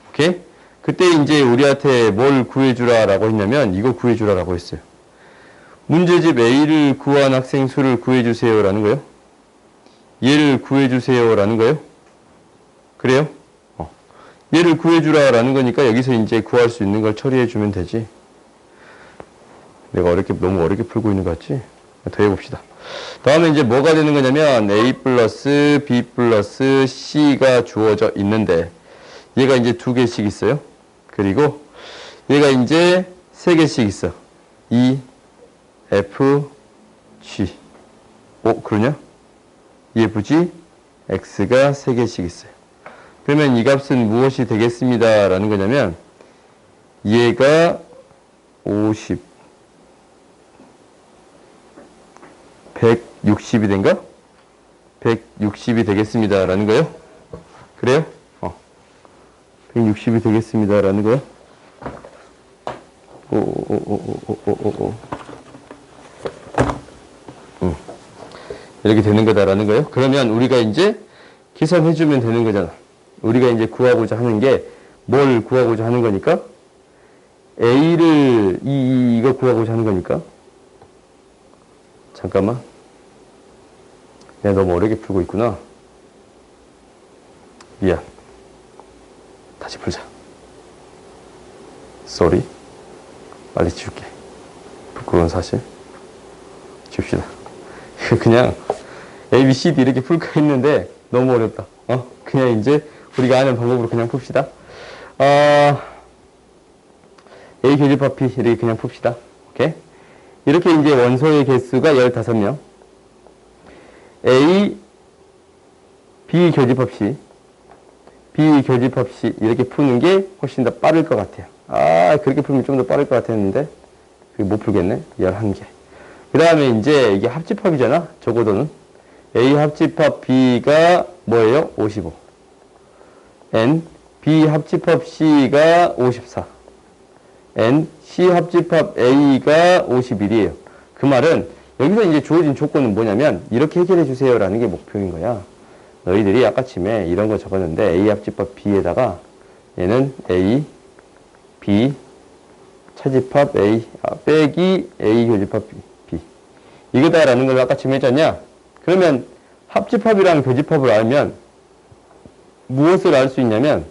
오케이? 그때 이제 우리한테 뭘 구해주라 라고 했냐면 이거 구해주라 라고 했어요. 문제집 A를 구한 학생 수를 구해주세요. 라는 거예요. 얘를 구해주세요. 라는 거예요. 그래요? 얘를 구해주라 라는 거니까 여기서 이제 구할 수 있는 걸 처리해주면 되지. 내가 너무 어렵게 풀고 있는 것 같지? 더 해봅시다. 다음에 이제 뭐가 되는 거냐면 A 플러스 B 플러스 C가 주어져 있는데 얘가 이제 2개씩 있어요. 그리고 얘가 이제 3개씩 있어. E, F, G. 그러냐? E, F, G, X가 3개씩 있어요. 그러면 이 값은 무엇이 되겠습니다. 라는 거냐면 얘가 160이 된가? 160이 되겠습니다. 라는 거예요. 그래요? 160이 되겠습니다. 라는 거예요. 이렇게 되는 거다라는 거예요. 그러면 우리가 이제 계산해주면 되는 거잖아. 우리가 이제 구하고자 하는 게 뭘 구하고자 하는 거니까? A를, 이거 구하고자 하는 거니까? 잠깐만. 내가 너무 어렵게 풀고 있구나. 미안. 다시 풀자. Sorry. 빨리 지울게. 부끄러운 사실. 지웁시다. 그냥 A, B, C, D 이렇게 풀까 했는데 너무 어렵다. 그냥 이제 우리가 아는 방법으로 그냥 풉시다. A 교집합 P 이렇게 그냥 풉시다. 오케이? 이렇게 이제 원소의 개수가 15명. A, B 교집합 C, B 교집합 C 이렇게 푸는 게 훨씬 더 빠를 것 같아요. 그렇게 풀면 좀 더 빠를 것 같았는데 그게 못 풀겠네. 11개. 그 다음에 이제 이게 합집합이잖아. 적어도는. A 합집합 B가 뭐예요? 55. N, B 합집합 C가 54. N, C 합집합 A가 51이에요. 그 말은 여기서 이제 주어진 조건은 뭐냐면 이렇게 해결해 주세요 라는 게 목표인 거야. 너희들이 아까쯤에 이런 거 적었는데 A 합집합 B에다가 얘는 A, B, 차집합 A, 빼기 A 교집합 B. 이거다라는 걸 아까쯤에 했잖냐? 그러면 합집합이랑 교집합을 알면 무엇을 알 수 있냐면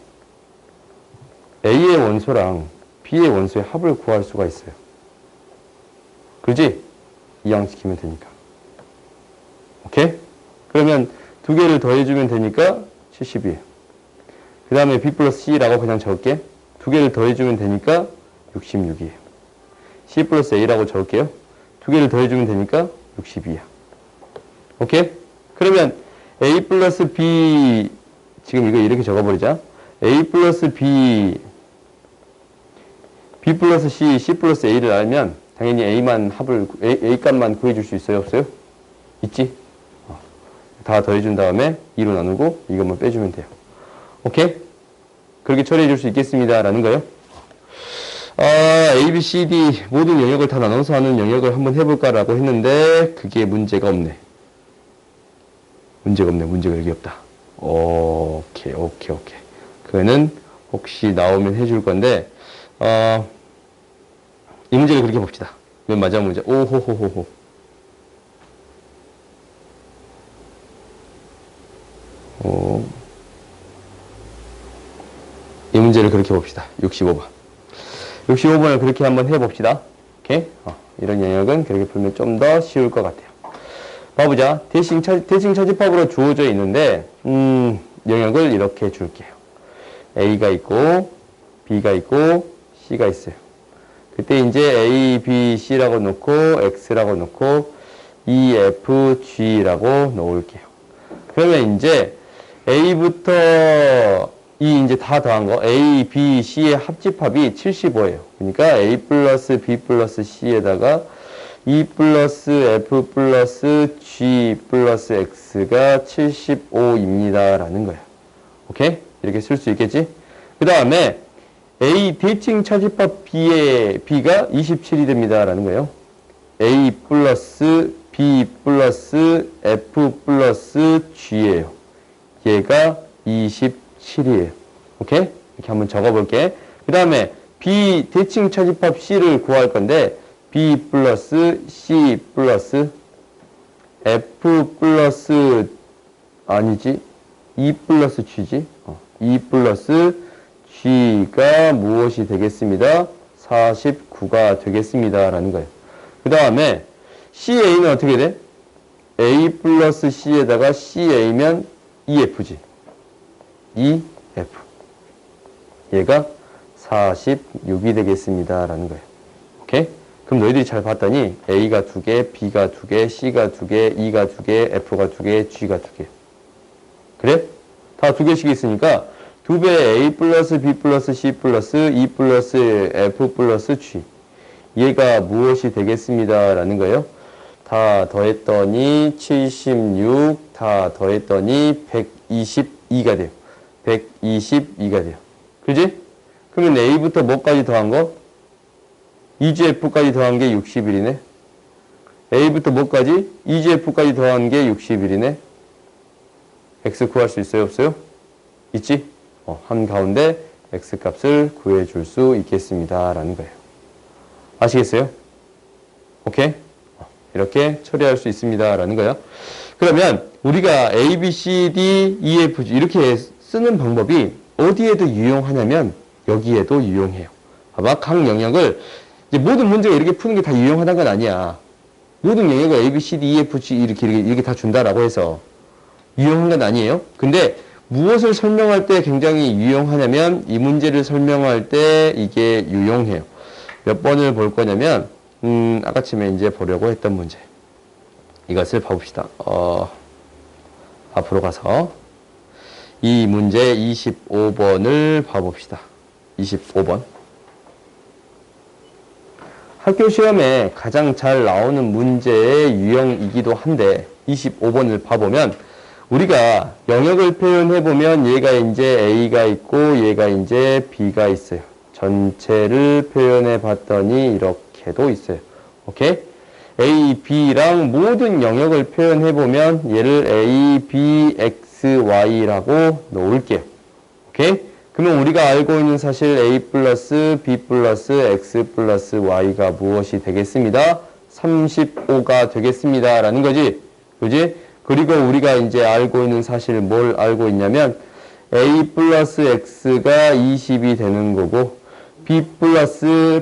A의 원소랑 B의 원소의 합을 구할 수가 있어요. 그렇지? 이항시키면 되니까. 오케이? 그러면 두 개를 더해주면 되니까 70이에요. 그 다음에 B 플러스 C라고 그냥 적을게. 두 개를 더해주면 되니까 66이에요. C 플러스 A라고 적을게요. 두 개를 더해주면 되니까 62이야. 오케이? 그러면 A 플러스 B, 지금 이거 이렇게 적어버리자. A 플러스 B, B 플러스 C, C 플러스 A를 알면 당연히 A만 합을, A 값만 구해줄 수 있어요? 없어요? 있지? 다 더해준 다음에 2로 나누고 이것만 빼주면 돼요. 오케이? 그렇게 처리해 줄 수 있겠습니다. 라는 거예요. A, B, C, D 모든 영역을 다 나눠서 하는 영역을 한번 해볼까라고 했는데 그게 문제가 없네. 문제가 없네. 문제가 여기 없다. 오케이. 그거는 혹시 나오면 해줄 건데 이 문제를 그렇게 봅시다. 맨 마지막 문제. 오호호호호. 이 문제를 그렇게 봅시다. 65번. 65번을 그렇게 한번 해봅시다. 오케이? 이런 영역은 그렇게 풀면 좀 더 쉬울 것 같아요. 봐보자. 대칭 차집합으로 주어져 있는데, 영역을 이렇게 줄게요. A가 있고, B가 있고, C가 있어요. 그때 이제 A, B, C라고 놓고, X라고 놓고, E, F, G라고 놓을게요. 그러면 이제 A부터 이 이제 다 더한 거 A, B, C의 합집합이 75예요. 그러니까 A 플러스 B 플러스 C에다가 E 플러스 F 플러스 G 플러스 X가 75입니다. 라는 거예요. 오케이? 이렇게 쓸 수 있겠지? 그 다음에 A 대칭 차집합 B의 B가 27이 됩니다. 라는 거예요. A 플러스 B 플러스 F 플러스 G예요. 얘가 27이에요. 오케이? 이렇게 한번 적어볼게. 그 다음에 B 대칭 차집합 C를 구할 건데 B 플러스 C 플러스 F 플러스 아니지 E 플러스 G지. E 플러스 G가 무엇이 되겠습니다? 49가 되겠습니다. 라는 거예요. 그 다음에 CA는 어떻게 돼? A 플러스 C에다가 CA면 EF지. EF. 얘가 46이 되겠습니다. 라는 거예요. 오케이? 그럼 너희들이 잘 봤더니 A가 2개, B가 2개, C가 2개, E가 2개, F가 2개, G가 2개. 그래? 다 2개씩 있으니까 2배 A 플러스 B 플러스 C 플러스 E 플러스 F 플러스 G. 얘가 무엇이 되겠습니다. 라는 거예요. 다 더했더니 76, 다 더했더니 122가 돼요. 122가 돼요. 그지? 그러면 A부터 뭐까지 더한 거? EGF까지 더한 게 61이네. A부터 뭐까지? EGF까지 더한 게 61이네. X 구할 수 있어요? 없어요? 있지? 한가운데 X 값을 구해줄 수 있겠습니다. 라는 거예요. 아시겠어요? 오케이? 이렇게 처리할 수 있습니다. 라는 거예요. 그러면 우리가 A, B, C, D, E, F, G 이렇게 쓰는 방법이 어디에도 유용하냐면 여기에도 유용해요. 봐봐. 각 영역을 이제 모든 문제가 이렇게 푸는 게 다 유용하다는 건 아니야. 모든 영역을 A, B, C, D, E, F, G 이렇게 다 준다라고 해서 유용한 건 아니에요. 근데 무엇을 설명할 때 굉장히 유용하냐면 이 문제를 설명할 때 이게 유용해요. 몇 번을 볼 거냐면 아까쯤에 이제 보려고 했던 문제. 이것을 봐봅시다. 앞으로 가서 이 문제 25번을 봐봅시다. 25번. 학교 시험에 가장 잘 나오는 문제의 유형이기도 한데 25번을 봐보면 우리가 영역을 표현해보면 얘가 이제 A가 있고 얘가 이제 B가 있어요. 전체를 표현해봤더니 이렇게도 있어요. 오케이? A, B랑 모든 영역을 표현해보면 얘를 A, B, X, Y라고 놓을게요. 오케이? 그러면 우리가 알고 있는 사실 A 플러스 B 플러스 X 플러스 Y가 무엇이 되겠습니다? 35가 되겠습니다. 라는 거지. 그지? 그리고 우리가 이제 알고 있는 사실 뭘 알고 있냐면 A 플러스 X가 20이 되는 거고 B 플러스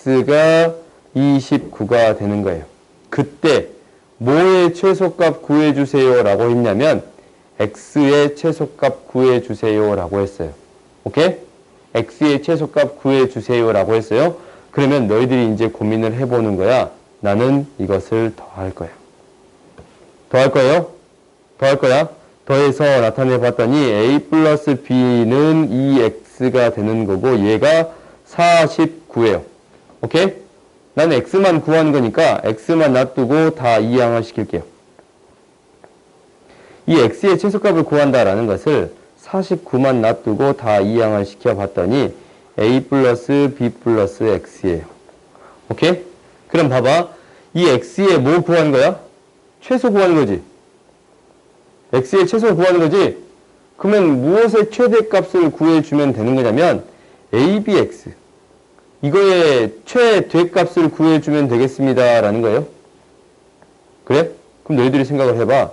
X가 29가 되는 거예요. 그때 뭐의 최소값 구해주세요 라고 했냐면 X의 최소값 구해주세요 라고 했어요. 오케이? X의 최소값 구해주세요 라고 했어요. 그러면 너희들이 이제 고민을 해보는 거야. 나는 이것을 더할 거야. 더할 거예요? 더할 거야? 더해서 나타내 봤더니 A 플러스 B는 2X가 되는 거고 얘가 49예요. 오케이? 난 X만 구하는 거니까 X만 놔두고 다 이항을 시킬게요. 이 X의 최소값을 구한다라는 것을 49만 놔두고 다 이항을 시켜봤더니 A 플러스 B 플러스 X예요. 오케이? 그럼 봐봐. 이 X의 뭐 구하는 거야? 최소 구하는 거지. X의 최소 구하는 거지. 그러면 무엇의 최대값을 구해주면 되는 거냐면 ABX. 이거의 최대값을 구해주면 되겠습니다. 라는 거예요. 그래? 그럼 너희들이 생각을 해봐.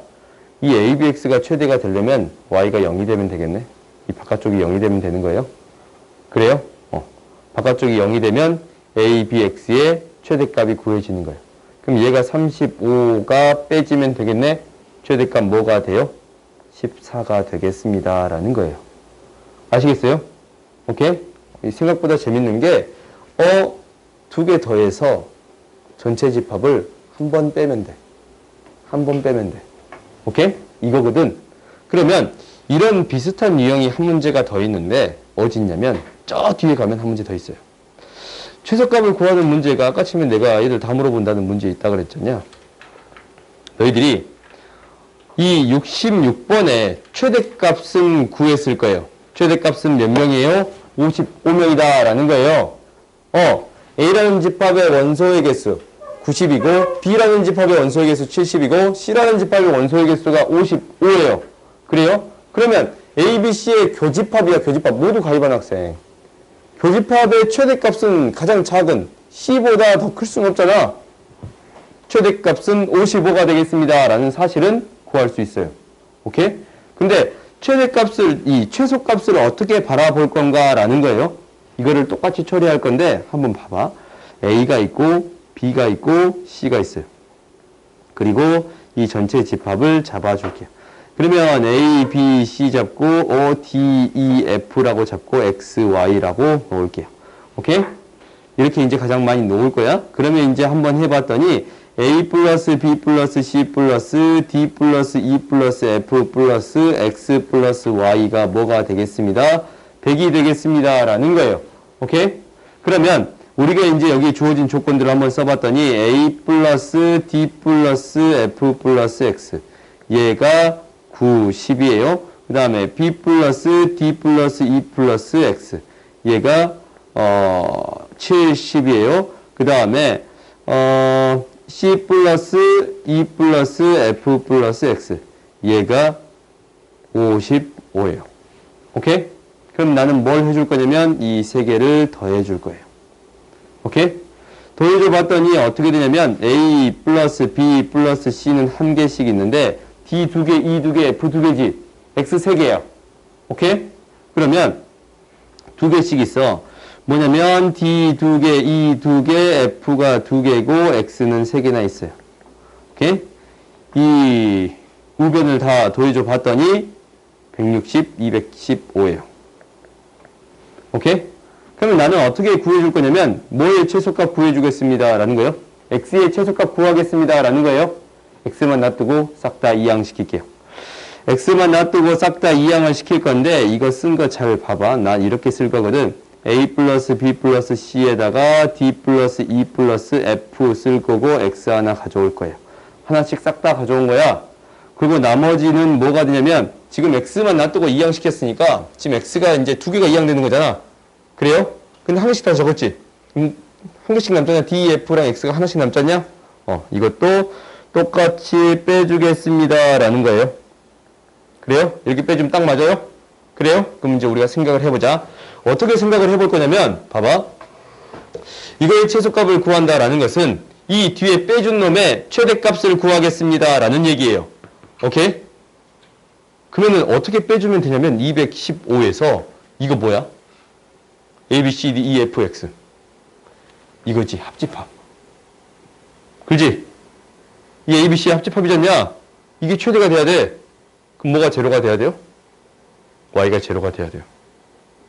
이 ABX가 최대가 되려면 Y가 0이 되면 되겠네. 이 바깥쪽이 0이 되면 되는 거예요. 그래요? 바깥쪽이 0이 되면 ABX의 최대값이 구해지는 거예요. 그럼 얘가 35가 빼지면 되겠네. 최대값 뭐가 돼요? 14가 되겠습니다. 라는 거예요. 아시겠어요? 오케이? 생각보다 재밌는 게 두 개 더해서 전체 집합을 한 번 빼면 돼. 한 번 빼면 돼. 오케이? 이거거든. 그러면 이런 비슷한 유형이 한 문제가 더 있는데 어디 있냐면 저 뒤에 가면 한 문제 더 있어요. 최소값을 구하는 문제가 아까 치면 내가 얘들 다 물어본다는 문제 있다 그랬잖냐. 너희들이 이 66번에 최대값은 구했을 거예요. 최대값은 몇 명이에요? 55명이다 라는 거예요. A라는 집합의 원소의 개수 90이고 B라는 집합의 원소의 개수 70이고 C라는 집합의 원소의 개수가 55예요. 그래요? 그러면 A, B, C의 교집합이야. 교집합 모두 가입한 학생. 교집합의 최대값은 가장 작은 C보다 더 클 수는 없잖아. 최대값은 55가 되겠습니다. 라는 사실은 구할 수 있어요. 오케이? 근데 최대값을, 이 최소값을 어떻게 바라볼 건가 라는 거예요. 이거를 똑같이 처리할 건데 한번 봐봐. A가 있고 B가 있고 C가 있어요. 그리고 이 전체 집합을 잡아줄게요. 그러면 A, B, C 잡고 O, D, E, F라고 잡고 X, Y라고 놓을게요. 오케이? 이렇게 이제 가장 많이 놓을 거야. 그러면 이제 한번 해봤더니 A 플러스 B 플러스 C 플러스 D 플러스 E 플러스 F 플러스 X 플러스 Y가 뭐가 되겠습니다? 100이 되겠습니다. 라는 거예요. 오케이? 그러면 우리가 이제 여기 주어진 조건들을 한번 써봤더니 A 플러스 D 플러스 F 플러스 X 얘가 9, 10이에요. 그 다음에 B 플러스 D 플러스 E 플러스 X 얘가 70이에요. 그 다음에 C 플러스 E 플러스 F 플러스 X 얘가 55예요. 오케이? 그럼 나는 뭘 해줄 거냐면 이 세 개를 더해 줄 거예요. 오케이? 더해줘 봤더니 어떻게 되냐면 A 플러스 B 플러스 C는 한 개씩 있는데 D 2개, E 2개, F 2개지. X 3개야. 오케이? 그러면 2개씩 있어. 뭐냐면 D 2개, E 2개, F가 2개고 X는 3개나 있어요. 오케이? 이 우변을 다 더해줘 봤더니 160, 215예요. 오케이? 그러면 나는 어떻게 구해줄 거냐면 뭐의 최소값 구해주겠습니다. 라는 거예요. X의 최소값 구하겠습니다. 라는 거예요. X만 놔두고 싹 다 이항시킬게요. X만 놔두고 싹 다 이항을 시킬 건데 이거 쓴 거 잘 봐봐. 난 이렇게 쓸 거거든. A 플러스 B 플러스 C에다가 D 플러스 E 플러스 F 쓸 거고 X 하나 가져올 거예요. 하나씩 싹 다 가져온 거야. 그리고 나머지는 뭐가 되냐면 지금 X만 놔두고 이항시켰으니까 지금 X가 이제 두 개가 이항되는 거잖아. 그래요? 근데 한 개씩 다 적었지? 한 개씩 남잖아. D, F랑 X가 하나씩 남잖냐? 이것도 똑같이 빼주겠습니다. 라는 거예요. 그래요? 이렇게 빼주면 딱 맞아요? 그래요? 그럼 이제 우리가 생각을 해보자. 어떻게 생각을 해볼 거냐면, 봐봐. 이거의 최소값을 구한다라는 것은 이 뒤에 빼준 놈의 최대값을 구하겠습니다. 라는 얘기예요. 오케이? 그러면은 어떻게 빼주면 되냐면 215에서 이거 뭐야? A, B, C, D, E, F, X. 이거지. 합집합. 그렇지? 이 A, B, C 합집합이잖냐? 이게 최대가 돼야 돼. 그럼 뭐가 제로가 돼야 돼요? Y가 제로가 돼야 돼요.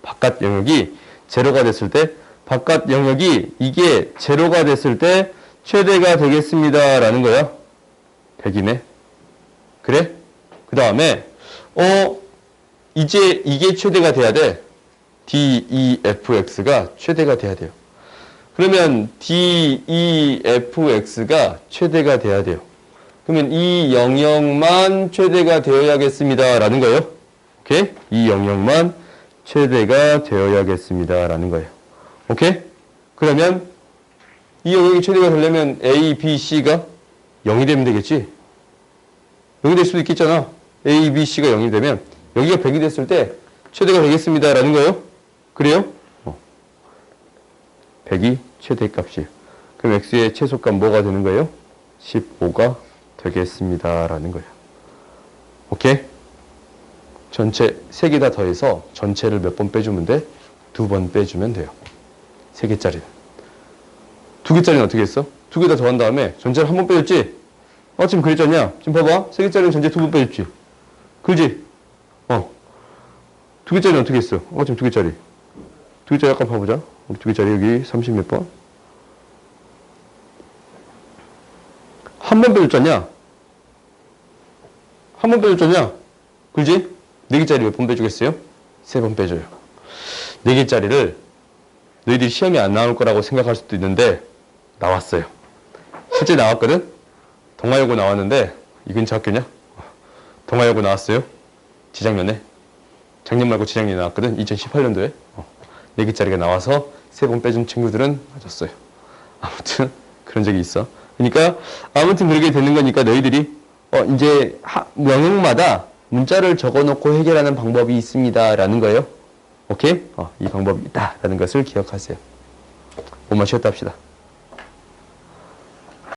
바깥 영역이 제로가 됐을 때, 바깥 영역이 이게 제로가 됐을 때 최대가 되겠습니다. 라는 거야. 100이네. 그래? 그 다음에, 이제 이게 최대가 돼야 돼. D, E, F, X가 최대가 돼야 돼요. 그러면 D, E, F, X가 최대가 돼야 돼요. 그러면 이 영역만 최대가 되어야겠습니다. 라는 거예요. 오케이? 이 영역만 최대가 되어야겠습니다. 라는 거예요. 오케이? 그러면 이 영역이 최대가 되려면 A, B, C가 0이 되면 되겠지? 0이 될 수도 있겠잖아. A, B, C가 0이 되면 여기가 100이 됐을 때 최대가 되겠습니다. 라는 거예요. 그래요? 100이 최대값이에요. 그럼 X의 최소값 뭐가 되는 거예요? 15가 되겠습니다. 라는 거예요. 오케이? 전체 3개 다 더해서 전체를 몇 번 빼주면 돼? 2번 빼주면 돼요. 3개짜리는. 2개짜리는 어떻게 했어? 2개 다 더한 다음에 전체를 한 번 빼줬지? 지금 그랬잖냐? 지금 봐봐. 3개짜리는 전체 2번 빼줬지? 그지? 2개짜리는 어떻게 했어? 지금 2개짜리. 2개짜리 아까 봐보자. 우리 2개짜리 여기 30 몇 번? 한 번 빼줬잖냐? 한 번 빼줬잖냐? 그지? 4개짜리 몇 번 빼주겠어요? 3번 빼줘요. 4개짜리를 너희들이 시험에 안 나올 거라고 생각할 수도 있는데 나왔어요. 실제 나왔거든? 동아여고 나왔는데 이 근처 학교냐? 동아여고 나왔어요. 재작년에. 작년 말고 재작년에 나왔거든. 2018년도에. 4개짜리가 나와서 3번 빼준 친구들은 맞았어요. 아무튼 그런 적이 있어. 그러니까 아무튼 그렇게 되는 거니까 너희들이 이제 영역마다 문자를 적어놓고 해결하는 방법이 있습니다. 라는 거예요. 오케이? 이 방법이 있다. 라는 것을 기억하세요. 5만 쉬었다 합시다.